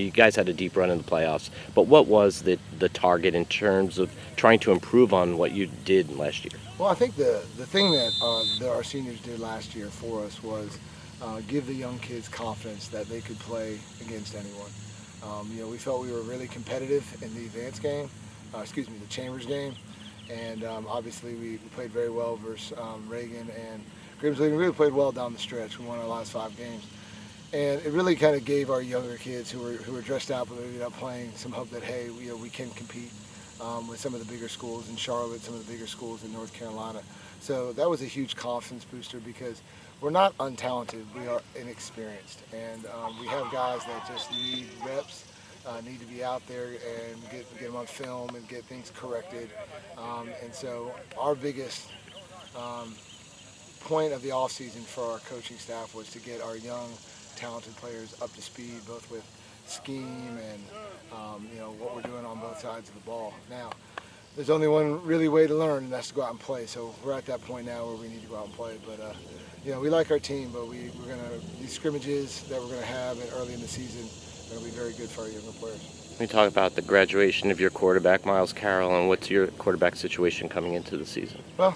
You guys had a deep run in the playoffs, but what was the target in terms of trying to improve on what you did last year? Well, I think the thing that our seniors did last year for us was give the young kids confidence that they could play against anyone. We felt we were really competitive in the advanced game, the Chambers game, and obviously we played very well versus Reagan and Grimsley. We really played well down the stretch. We won our last 5 games. And it really kind of gave our younger kids who were dressed out but maybe not playing some hope that, hey, we can compete with some of the bigger schools in Charlotte, some of the bigger schools in North Carolina. So that was a huge confidence booster because we're not untalented, we are inexperienced. And we have guys that just need reps, need to be out there and get them on film and get things corrected. And so our biggest point of the offseason for our coaching staff was to get our young talented players up to speed, both with scheme and what we're doing on both sides of the ball. Now, there's only one really way to learn, and that's to go out and play. So we're at that point now where we need to go out and play. But we like our team, but we're gonna these scrimmages that we're gonna have early in the season are gonna be very good for our younger players. Let me talk about the graduation of your quarterback, Miles Carroll, and what's your quarterback situation coming into the season? Well,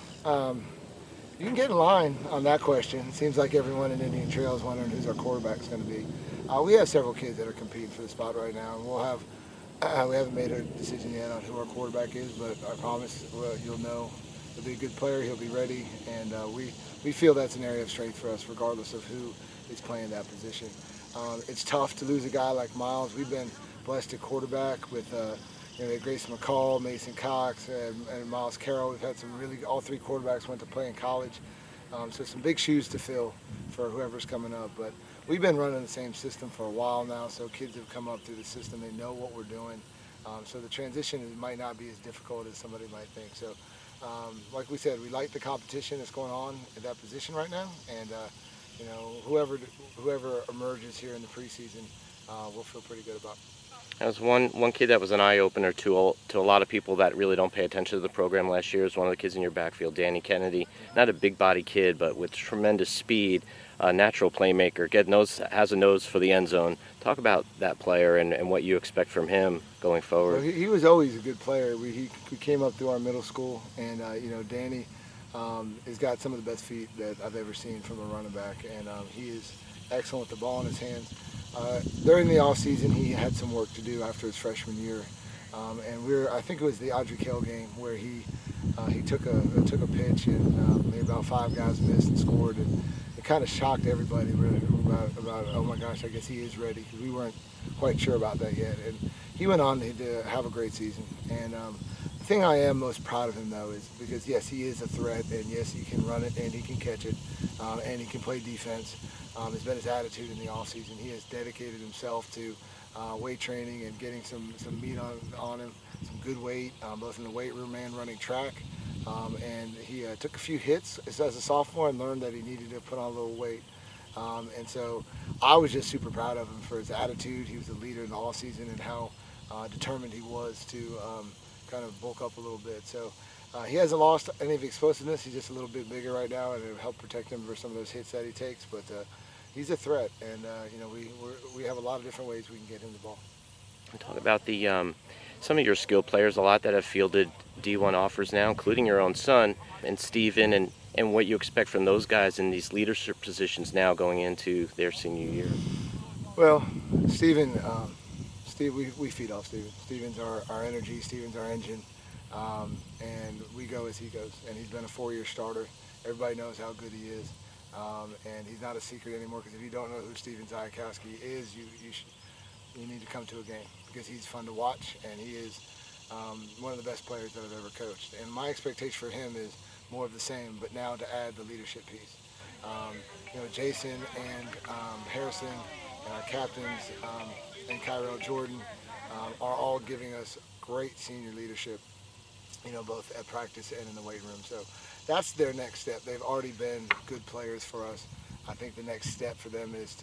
you can get in line on that question. It seems like everyone in Indian Trail is wondering who's our quarterback's going to be. We have several kids that are competing for the spot right now, and we haven't made a decision yet on who our quarterback is, but I promise you'll know he'll be a good player, he'll be ready, and we feel that's an area of strength for us regardless of who is playing that position. It's tough to lose a guy like Miles. We've been blessed at quarterback with Grayson McCall, Mason Cox, and Miles Carroll. We've had all 3 quarterbacks went to play in college. So some big shoes to fill for whoever's coming up. But we've been running the same system for a while now, so kids have come up through the system. They know what we're doing. So the transition might not be as difficult as somebody might think. So like we said, we like the competition that's going on at that position right now. And whoever emerges here in the preseason, we'll feel pretty good about. As one kid that was an eye-opener to a lot of people that really don't pay attention to the program last year is one of the kids in your backfield, Danny Kennedy. Not a big-body kid, but with tremendous speed, a natural playmaker, has a nose for the end zone. Talk about that player and what you expect from him going forward. Well, he was always a good player. We came up through our middle school, and Danny has got some of the best feet that I've ever seen from a running back, and he is excellent with the ball in his hands. During the off season, he had some work to do after his freshman year, and I think it was the Audrey Kell game where he took a pitch and maybe about 5 guys missed and scored, and it kind of shocked everybody about oh my gosh, I guess he is ready, because we weren't quite sure about that yet. And he went on to have a great season. And the thing I am most proud of him though is because yes, he is a threat, and yes, he can run it and he can catch it, and he can play defense. It's been his attitude in the offseason. He has dedicated himself to weight training and getting some meat on him, some good weight, both in the weight room and running track. And he took a few hits as a sophomore and learned that he needed to put on a little weight. And so I was just super proud of him for his attitude. He was the leader in the offseason and how determined he was to kind of bulk up a little bit. So he hasn't lost any of the explosiveness. He's just a little bit bigger right now, and it'll help protect him for some of those hits that he takes. But he's a threat, and we have a lot of different ways we can get him the ball. Talk about some of your skill players, a lot that have fielded D1 offers now, including your own son and Steven, and what you expect from those guys in these leadership positions now going into their senior year. Well, Steve, we feed off Steven. Steven's our energy. Steven's our engine. And we go as he goes. And he's been a 4-year starter. Everybody knows how good he is. And he's not a secret anymore, because if you don't know who Steven Zajkowski is, you need to come to a game, because he's fun to watch, and he is one of the best players that I've ever coached. And my expectation for him is more of the same, but now to add the leadership piece. Jason and Harrison and our captains and Kyrell Jordan are all giving us great senior leadership, both at practice and in the weight room. So that's their next step. They've already been good players for us. I think the next step for them is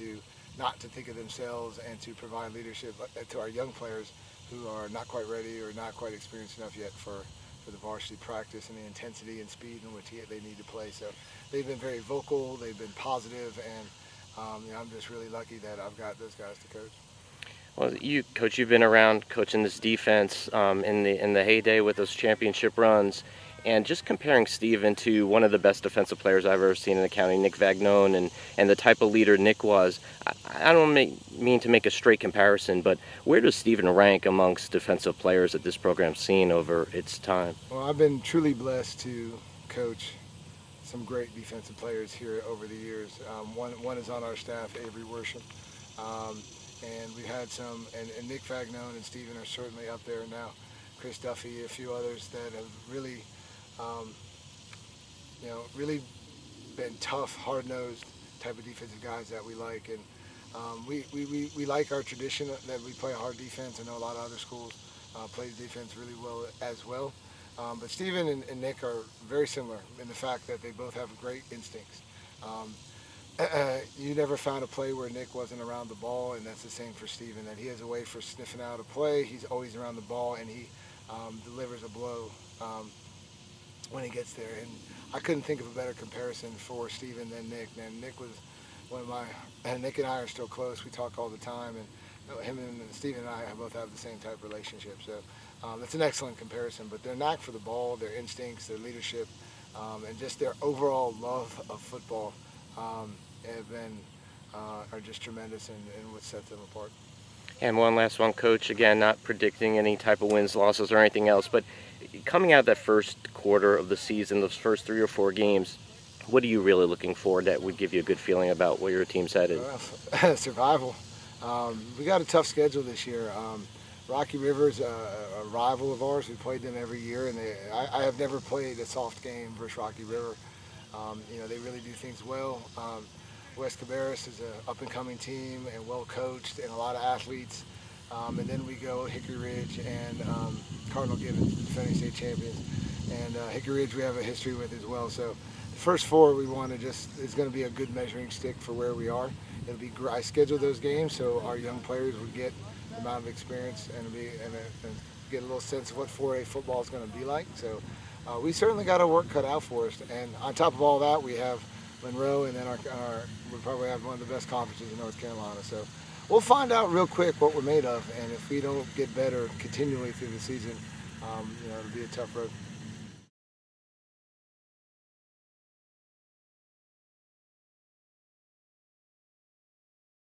not to think of themselves and to provide leadership to our young players who are not quite ready or not quite experienced enough yet for the varsity practice and the intensity and speed in which they need to play. So they've been very vocal, they've been positive, and I'm just really lucky that I've got those guys to coach. Well, Coach, you've been around coaching this defense in the heyday with those championship runs, and just comparing Steven to one of the best defensive players I've ever seen in the county, Nick Vagnone, and the type of leader Nick was. I don't mean to make a straight comparison, but where does Steven rank amongst defensive players that this program's seen over its time? Well, I've been truly blessed to coach some great defensive players here over the years. One is on our staff, Avery Worsham. And we had some, and Nick Vagnone and Steven are certainly up there now. Chris Duffy, a few others that have really, really been tough, hard-nosed type of defensive guys that we like. And we like our tradition that we play hard defense. I know a lot of other schools play defense really well as well. But Steven and Nick are very similar in the fact that they both have great instincts. You never found a play where Nick wasn't around the ball, and that's the same for Steven, that he has a way for sniffing out a play. He's always around the ball, and he delivers a blow when he gets there. And I couldn't think of a better comparison for Steven than Nick. And Nick was one of my, and Nick and I are still close. We talk all the time, and him and Steven and I both have the same type of relationship. So it's an excellent comparison. But their knack for the ball, their instincts, their leadership, and just their overall love of football are just tremendous in what sets them apart. And one last one, Coach. Again, not predicting any type of wins, losses, or anything else, but coming out that first quarter of the season, those first 3 or 4 games, what are you really looking for that would give you a good feeling about where your team's headed? Survival. We got a tough schedule this year. Rocky River's a rival of ours. We played them every year, and I have never played a soft game versus Rocky River. They really do things well. West Cabarrus is an up-and-coming team and well-coached and a lot of athletes. And then we go Hickory Ridge and Cardinal Gibbons, defending state champions. And Hickory Ridge we have a history with as well. So the first 4 we want to is going to be a good measuring stick for where we are. It'll be I scheduled those games so our young players would get the amount of experience and get a little sense of what 4A football is going to be like. So we certainly got our work cut out for us. And on top of all that, we have Monroe, and then we probably have one of the best conferences in North Carolina. So we'll find out real quick what we're made of, and if we don't get better continually through the season, it'll be a tough road.